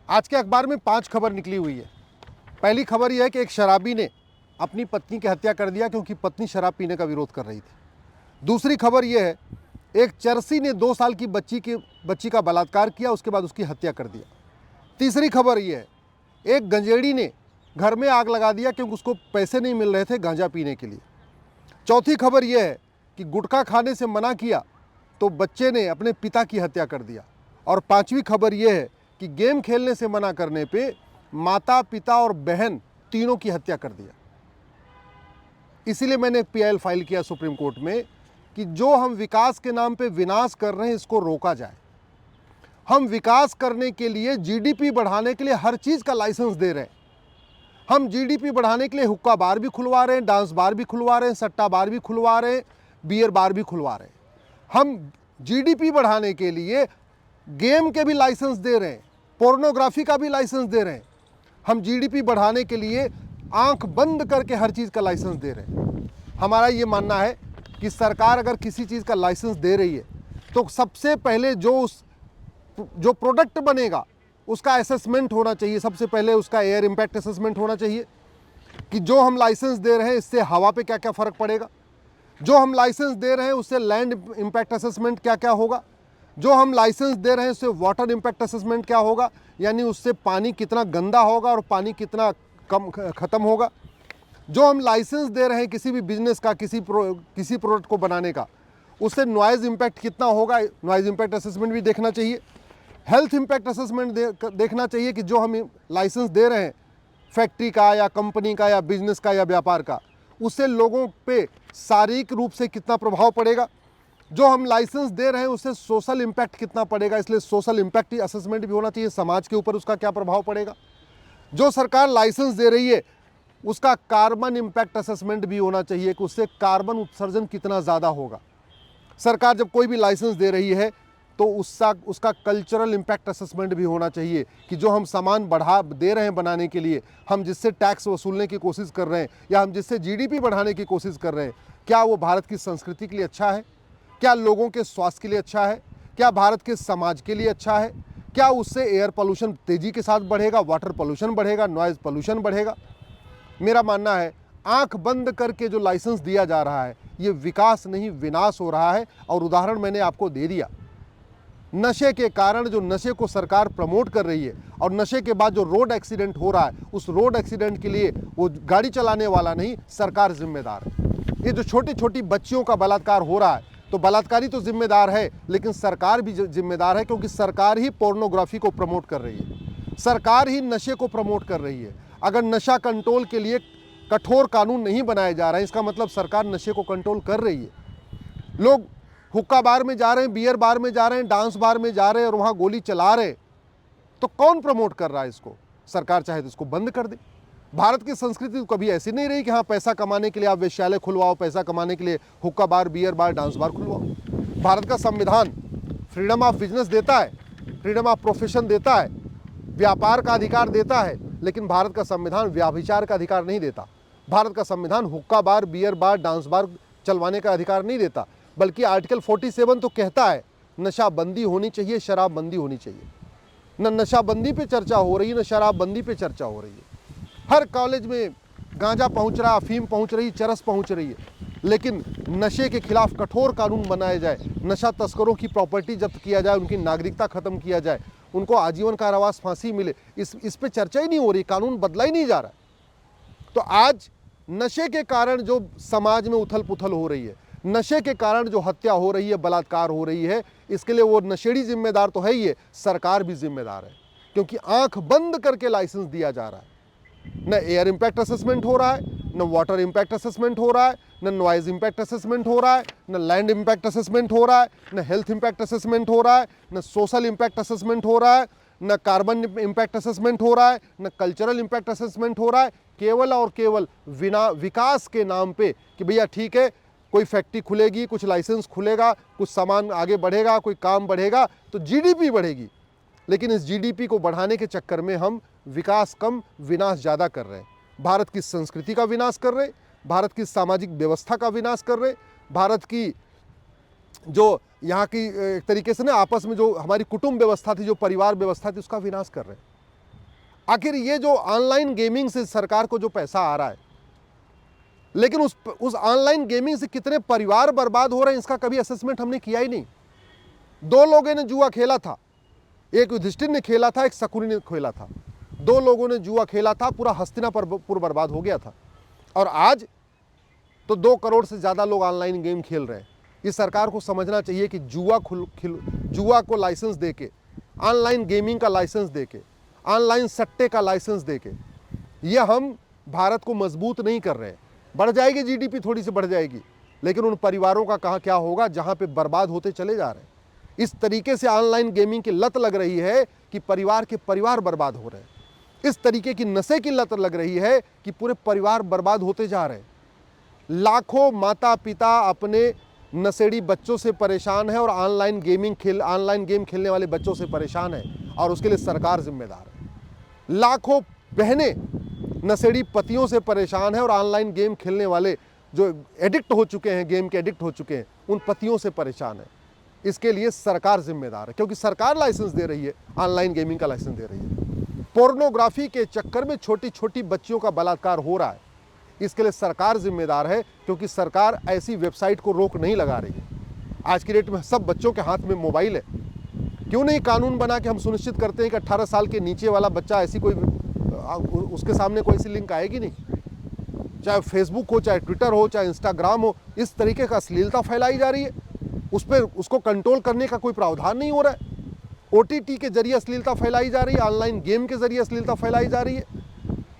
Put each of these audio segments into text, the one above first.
आज के अखबार में 5 खबर निकली हुई है। पहली खबर यह है कि एक शराबी ने अपनी पत्नी की हत्या कर दिया क्योंकि पत्नी शराब पीने का विरोध कर रही थी। दूसरी खबर यह है, एक चरसी ने 2 साल की बच्ची का बलात्कार किया, उसके बाद उसकी हत्या कर दिया। तीसरी खबर यह है, एक गंजेड़ी ने घर में आग लगा दिया क्योंकि उसको पैसे नहीं मिल रहे थे गांजा पीने के लिए। चौथी खबर यह है कि गुटखा खाने से मना किया तो बच्चे ने अपने पिता की हत्या कर दिया। और पांचवी खबर यह है कि गेम खेलने से मना करने पे माता, पिता और बहन तीनों की हत्या कर दिया। इसीलिए मैंने पीआईएल फाइल किया सुप्रीम कोर्ट में कि जो हम विकास के नाम पे विनाश कर रहे हैं, इसको रोका जाए। हम विकास करने के लिए, जीडीपी बढ़ाने के लिए हर चीज़ का लाइसेंस दे रहे हैं। हम जीडीपी बढ़ाने के लिए हुक्का बार भी खुलवा रहे हैं, डांस बार भी खुलवा रहे हैं, सट्टा बार भी खुलवा रहे हैं, बियर बार भी खुलवा रहे हैं। हम जीडीपी बढ़ाने के लिए गेम के भी लाइसेंस दे रहे हैं, पोर्नोग्राफी का भी लाइसेंस दे रहे हैं। हम जीडीपी बढ़ाने के लिए आंख बंद करके हर चीज़ का लाइसेंस दे रहे हैं। हमारा ये मानना है कि सरकार अगर किसी चीज़ का लाइसेंस दे रही है तो सबसे पहले जो प्रोडक्ट बनेगा उसका असेसमेंट होना चाहिए। सबसे पहले उसका एयर इम्पैक्ट असेसमेंट होना चाहिए कि जो हम लाइसेंस दे रहे हैं इससे हवा पे क्या क्या फ़र्क पड़ेगा, जो हम लाइसेंस दे रहे हैं उससे लैंड इम्पैक्ट असेसमेंट क्या क्या होगा, जो हम लाइसेंस दे रहे हैं उससे वाटर इम्पैक्ट असेसमेंट क्या होगा, यानी उससे पानी कितना गंदा होगा और पानी कितना कम ख़त्म होगा। जो हम लाइसेंस दे रहे हैं किसी भी बिजनेस का, किसी प्रोडक्ट को बनाने का, उससे नॉइज़ इम्पैक्ट कितना होगा, नॉइज़ इम्पैक्ट असेसमेंट भी देखना चाहिए। हेल्थ इम्पैक्ट असेसमेंट देखना चाहिए कि जो हम लाइसेंस दे रहे हैं फैक्ट्री का या कंपनी का या बिजनेस का या व्यापार का, उससे लोगों पे शारीरिक रूप से कितना प्रभाव पड़ेगा। जो हम लाइसेंस दे रहे हैं उससे सोशल इम्पैक्ट कितना पड़ेगा, इसलिए सोशल इम्पैक्ट असेसमेंट भी होना चाहिए, समाज के ऊपर उसका क्या प्रभाव पड़ेगा। जो सरकार लाइसेंस दे रही है उसका कार्बन इम्पैक्ट असेसमेंट भी होना चाहिए कि उससे कार्बन उत्सर्जन कितना ज़्यादा होगा। सरकार जब कोई भी लाइसेंस दे रही है तो उसका कल्चरल इम्पैक्ट असेसमेंट भी होना चाहिए कि जो हम सामान बढ़ा दे रहे हैं बनाने के लिए, हम जिससे टैक्स वसूलने की कोशिश कर रहे हैं या हम जिससे जीडीपी बढ़ाने की कोशिश कर रहे हैं, क्या वो भारत की संस्कृति के लिए अच्छा है, क्या लोगों के स्वास्थ्य के लिए अच्छा है, क्या भारत के समाज के लिए अच्छा है, क्या उससे एयर पोल्यूशन तेज़ी के साथ बढ़ेगा, वाटर पोल्यूशन बढ़ेगा, नॉइज़ पोल्यूशन बढ़ेगा। मेरा मानना है आंख बंद करके जो लाइसेंस दिया जा रहा है ये विकास नहीं विनाश हो रहा है। और उदाहरण मैंने आपको दे दिया, नशे के कारण जो नशे को सरकार प्रमोट कर रही है और नशे के बाद जो रोड एक्सीडेंट हो रहा है, उस रोड एक्सीडेंट के लिए वो गाड़ी चलाने वाला नहीं, सरकार जिम्मेदार है। ये जो छोटी छोटी बच्चियों का बलात्कार हो रहा है तो बलात्कारी तो जिम्मेदार है, लेकिन सरकार भी जिम्मेदार है क्योंकि सरकार ही पोर्नोग्राफी को प्रमोट कर रही है, सरकार ही नशे को प्रमोट कर रही है। अगर नशा कंट्रोल के लिए कठोर कानून नहीं बनाए जा रहे हैं, इसका मतलब सरकार नशे को कंट्रोल कर रही है। लोग हुक्का बार में जा रहे हैं, बियर बार में जा रहे हैं, डांस बार में जा रहे हैं और वहाँ गोली चला रहे हैं, तो कौन प्रमोट कर रहा है इसको? सरकार चाहे तो इसको बंद कर दे। भारत की संस्कृति तो कभी ऐसी नहीं रही कि हाँ पैसा कमाने के लिए आप वेश्यालय खुलवाओ, पैसा कमाने के लिए हुक्का bar, beer bar, dance bar खुलवाओ। भारत का संविधान फ्रीडम ऑफ बिजनेस देता है, फ्रीडम ऑफ प्रोफेशन देता है, व्यापार का अधिकार देता है, लेकिन भारत का संविधान व्याभिचार का अधिकार नहीं देता। भारत का संविधान हुक्का बार, बियर बार, डांस बार चलवाने का अधिकार नहीं देता, बल्कि आर्टिकल 47 तो कहता है नशाबंदी होनी चाहिए, शराबबंदी होनी चाहिए। न नशाबंदी पे चर्चा हो रही है, न शराबबंदी पे चर्चा हो रही है। हर कॉलेज में गांजा पहुंच रहा, अफीम पहुंच रही, चरस पहुंच रही है, लेकिन नशे के खिलाफ कठोर कानून बनाए जाए, नशा तस्करों की प्रॉपर्टी जब्त किया जाए, उनकी नागरिकता खत्म किया जाए, उनको आजीवन कारावास, फांसी मिले, इस पे चर्चा ही नहीं हो रही, कानून बदला ही नहीं जा रहा। तो आज नशे के कारण जो समाज में उथल पुथल हो रही है, नशे के कारण जो हत्या हो रही है, बलात्कार हो रही है, इसके लिए वो नशेड़ी जिम्मेदार तो है ही है, सरकार भी जिम्मेदार है, क्योंकि आंख बंद करके लाइसेंस दिया जा रहा है। न एयर इम्पैक्ट असेसमेंट हो रहा है, न वाटर इम्पैक्ट असेसमेंट हो रहा है, न नॉइज इम्पैक्ट असेसमेंट हो रहा है, न लैंड इम्पैक्ट असेसमेंट हो रहा है, न हेल्थ इम्पैक्ट असेसमेंट हो रहा है, न सोशल इम्पैक्ट असेसमेंट हो रहा है, न कार्बन इम्पैक्ट असेसमेंट हो रहा है, न कल्चरल इम्पैक्ट असेसमेंट हो रहा है। केवल और केवल विकास के नाम पे कि भैया ठीक है, कोई फैक्ट्री खुलेगी, कुछ लाइसेंस खुलेगा, कुछ सामान आगे बढ़ेगा, कोई काम बढ़ेगा तो जीडीपी बढ़ेगी, लेकिन इस जीडीपी को बढ़ाने के चक्कर में हम विकास कम विनाश ज़्यादा कर रहे हैं। भारत की संस्कृति का विनाश कर रहे हैं, भारत की सामाजिक व्यवस्था का विनाश कर रहे हैं, भारत की जो यहाँ की एक तरीके से ना आपस में जो हमारी कुटुंब व्यवस्था थी, जो परिवार व्यवस्था थी, उसका विनाश कर रहे हैं। आखिर ये जो ऑनलाइन गेमिंग से सरकार को जो पैसा आ रहा है, लेकिन उस ऑनलाइन गेमिंग से कितने परिवार बर्बाद हो रहे हैं इसका कभी असेसमेंट हमने किया ही नहीं। दो लोगों ने जुआ खेला था, एक युधिष्ठिर ने खेला था, एक शकुनी ने खेला था। दो लोगों ने जुआ खेला था, पूरा हस्तिनापुर बर्बाद हो गया था। और आज तो 2 करोड़ से ज़्यादा लोग ऑनलाइन गेम खेल रहे हैं। इस सरकार को समझना चाहिए कि जुआ को लाइसेंस देके, ऑनलाइन गेमिंग का लाइसेंस देके, ऑनलाइन सट्टे का लाइसेंस देके ये हम भारत को मजबूत नहीं कर रहे हैं। बढ़ जाएगी जीडीपी, थोड़ी सी बढ़ जाएगी, लेकिन उन परिवारों का कहाँ क्या होगा जहाँ पे बर्बाद होते चले जा रहे हैं। इस तरीके से ऑनलाइन गेमिंग की लत लग रही है कि परिवार के परिवार बर्बाद हो रहे हैं। इस तरीके की नशे की लत लग रही है कि पूरे परिवार बर्बाद होते जा रहे हैं। लाखों माता पिता अपने नशेड़ी बच्चों से परेशान है और ऑनलाइन गेम खेलने वाले बच्चों से परेशान है, और उसके लिए सरकार जिम्मेदार है। लाखों बहनें नशेड़ी पतियों से परेशान है और ऑनलाइन गेम खेलने वाले जो एडिक्ट हो चुके हैं, गेम के एडिक्ट हो चुके हैं, उन पतियों से परेशान है। इसके लिए सरकार जिम्मेदार है, क्योंकि सरकार लाइसेंस दे रही है, ऑनलाइन गेमिंग का लाइसेंस दे रही है। पोर्नोग्राफी के चक्कर में छोटी छोटी बच्चियों का बलात्कार हो रहा है, इसके लिए सरकार जिम्मेदार है, क्योंकि सरकार ऐसी वेबसाइट को रोक नहीं लगा रही है। आज की डेट में सब बच्चों के हाथ में मोबाइल है, क्यों नहीं कानून बना के हम सुनिश्चित करते हैं कि 18 साल के नीचे वाला बच्चा ऐसी कोई उसके सामने कोई ऐसी लिंक आएगी नहीं। चाहे फेसबुक हो, चाहे ट्विटर हो, चाहे इंस्टाग्राम हो, इस तरीके का अश्लीलता फैलाई जा रही है, उस पर उसको कंट्रोल करने का कोई प्रावधान नहीं हो रहा है। OTT के जरिए अश्लीलता फैलाई जा रही है, ऑनलाइन गेम के जरिए अश्लीलता फैलाई जा रही है,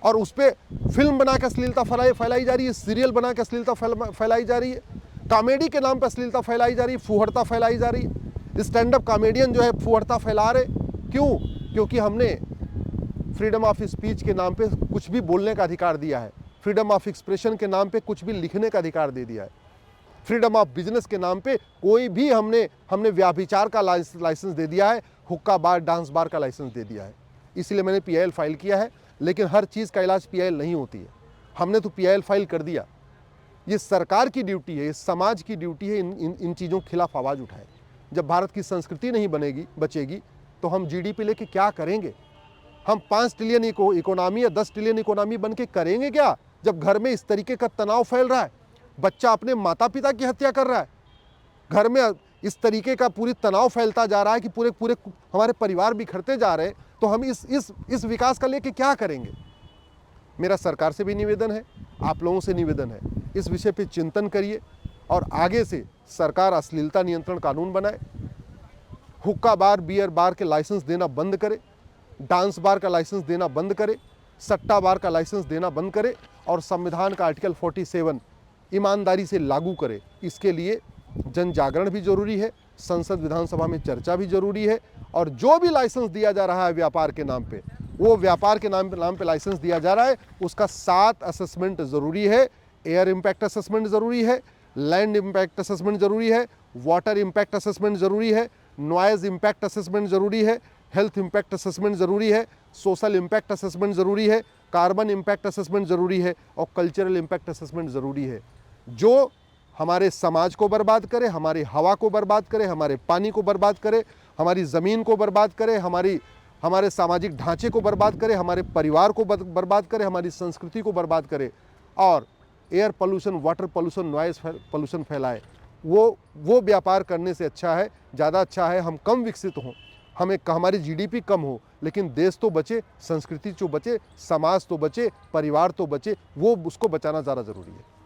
और उस पर फिल्म बना के अश्लीलता फैलाई जा रही है, सीरियल बना के अश्लीलता फैलाई जा रही है, कॉमेडी के नाम पर अश्लीलता फैलाई जा रही है, फुहड़ता फैलाई जा रही है। स्टैंड अप कॉमेडियन जो है फुहड़ता फैला रहे, क्यों? क्योंकि हमने फ्रीडम ऑफ स्पीच के नाम पे कुछ भी बोलने का अधिकार दिया है, फ्रीडम ऑफ एक्सप्रेशन के नाम पे कुछ भी लिखने का अधिकार दे दिया है, फ्रीडम ऑफ बिजनेस के नाम पे कोई भी हमने व्याभिचार का लाइसेंस दे दिया है, हुक्का बार, डांस बार का लाइसेंस दे दिया है। इसलिए मैंने PIL फाइल किया है, लेकिन हर चीज़ का इलाज PIL नहीं होती है। हमने तो PIL फाइल कर दिया। ये सरकार की ड्यूटी है, ये समाज की ड्यूटी है इन चीज़ों के खिलाफ आवाज़ उठाए। जब भारत की संस्कृति नहीं बचेगी तो हम GDP लेके क्या करेंगे? हम 5 ट्रिलियन इकोनॉमी या 10 ट्रिलियन इकोनॉमी बन के करेंगे क्या, जब घर में इस तरीके का तनाव फैल रहा है? बच्चा अपने माता पिता की हत्या कर रहा है, घर में इस तरीके का पूरी तनाव फैलता जा रहा है कि पूरे हमारे परिवार बिखरते जा रहे हैं, तो हम इस विकास का लेके क्या करेंगे? मेरा सरकार से भी निवेदन है, आप लोगों से निवेदन है, इस विषय पे चिंतन करिए और आगे से सरकार अश्लीलता नियंत्रण कानून बनाए, हुक्का बार, बियर बार के लाइसेंस देना बंद करे, डांस बार का लाइसेंस देना बंद करे, सट्टा बार का लाइसेंस देना बंद करे, और संविधान का आर्टिकल 47 ईमानदारी से लागू करे। इसके लिए जन जागरण भी जरूरी है, संसद विधानसभा में चर्चा भी जरूरी है, और जो भी लाइसेंस दिया जा रहा है व्यापार के नाम पे, वो व्यापार के नाम पे लाइसेंस दिया जा रहा है, उसका 7 असेसमेंट ज़रूरी है। एयर इम्पैक्ट असेसमेंट ज़रूरी है, लैंड इम्पैक्ट असेसमेंट ज़रूरी है, वाटर इम्पैक्ट असेसमेंट ज़रूरी है, नॉइज़ इम्पैक्ट असेसमेंट ज़रूरी है, हेल्थ इम्पैक्ट असेसमेंट ज़रूरी है, सोशल इम्पैक्ट असेसमेंट ज़रूरी है, कार्बन इम्पैक्ट असेसमेंट ज़रूरी है, और कल्चरल इम्पैक्ट असेसमेंट ज़रूरी है। जो हमारे समाज को बर्बाद करे, हमारी हवा को बर्बाद करे, हमारे पानी को बर्बाद करे, हमारी ज़मीन को बर्बाद करे, हमारे सामाजिक ढांचे को बर्बाद करे, हमारे परिवार को बर्बाद करे, हमारी संस्कृति को बर्बाद करे, और air pollution, water pollution, noise pollution फैलाए, वो व्यापार करने से अच्छा है, ज़्यादा अच्छा है हम कम विकसित हों, हमारी GDP कम हो, लेकिन देश तो बचे, संस्कृति तो बचे, समाज तो बचे, परिवार तो बचे, वो उसको बचाना ज़्यादा ज़रूरी है।